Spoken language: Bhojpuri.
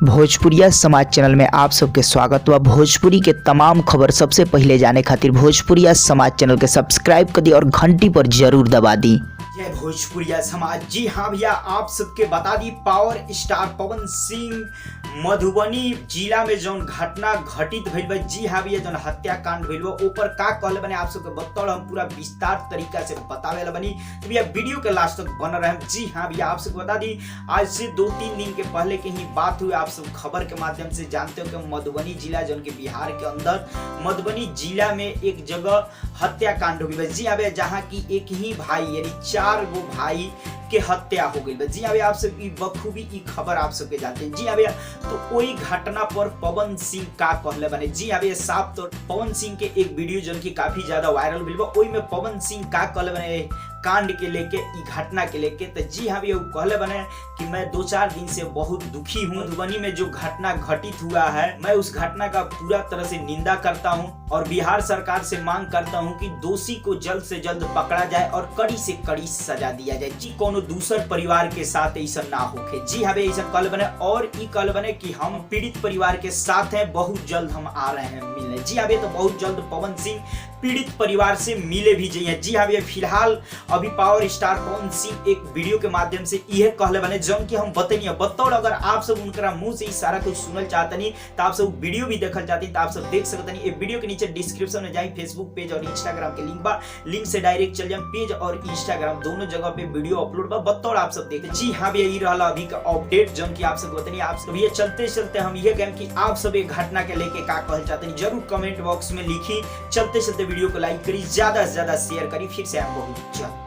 भोजपुरिया समाज चैनल में आप सबके स्वागत व भोजपुरी के तमाम खबर सबसे पहले जाने खातिर भोजपुरिया समाज चैनल के सब्सक्राइब कर दी और घंटी पर जरूर दबा दी। जय भोजपुरिया समाज। जी हाँ भैया, आप सबके बता the power star Pawan Singh Madhubani जिला में जौन घटना घटित भइल बा, जी हाँ भैया, जौन हत्याकांड भइल बा ऊपर का कहले बने आप सबके बताओ, हम पूरा विस्तार तरीका से बतावे ला बनी, तो भैया वीडियो के लास्ट तक बन रहे। जी हाँ भैया, आप सबको बता दी आज से 2-3 दिन के पहले की ही बात हुई। आप सब खबर के माध्यम से जानते हो कि मधुबनी जिला जौन के बिहार के अंदर मधुबनी जिला में एक जगह हत्याकांड हो गई। जी हाँ भैया, जहाँ की एक ही भाई यानी 4 गो भाई के हत्या हो गई। जी हाँ भैया, आप सब बखूबी की खबर आप सबके जानते हैं। जी हाँ भैया, तो वही घटना पर पवन सिंह का कहले बने। जी हाँ भैया, साफ तौर पवन सिंह के एक वीडियो जो कि काफी ज्यादा वायरल भइल बा, ओई में पवन सिंह का कहले बने कांड के लेके, घटना के लेके। तो जी हाँ भैया, कहले बने कि मैं 2-4 दिन से बहुत दुखी हूँ। मधुबनी में जो घटना घटित हुआ है, मैं उस घटना का पूरा तरह से निंदा करता हूँ और बिहार सरकार से मांग करता हूँ कि दोषी को जल्द से जल्द पकड़ा जाए और कड़ी से कड़ी सजा दिया जाए। जी कोनो दूसर परिवार के साथ ऐसा ना होके। जी हाँ भैया, ऐसा कहले बने और ई कहले बने कि हम पीड़ित परिवार के साथ हैं, बहुत जल्द हम आ रहे हैं मिलने। जी हाँ भैया, तो बहुत जल्द पवन सिंह पीड़ित परिवार से मिले भी जाइए। जी हाँ भैया, फिलहाल अभी पावर स्टार पवन सिंह एक वीडियो के माध्यम से यह कहले बने जौन कि हम बताइए बताओ। अगर आप सब उनका मुंह से ही सारा कुछ सुनल चाहते नहीं तो आप सब वीडियो भी देखल चाहते तो आप सब देख सकते नहीं। वीडियो के नीचे डिस्क्रिप्शन में जाए फेसबुक पेज और इंस्टाग्राम के लिंक बा, लिंक से डायरेक्ट चल जाए। पेज और इंस्टाग्राम दोनों जगह पे वीडियो अपलोड बा, बताओ आप सब देखें। जी हाँ भैया, ये रहा अभी का अपडेट जौन कि आप सब बताइए। आप सब भैया चलते चलते हम यह कहें कि आप सब एक घटना के लेके का कहल चाहते हैं जरूर कमेंट बॉक्स में लिखी। चलते चलते वीडियो को लाइक करी, ज्यादा से ज्यादा शेयर करी। फिर से आप बहुत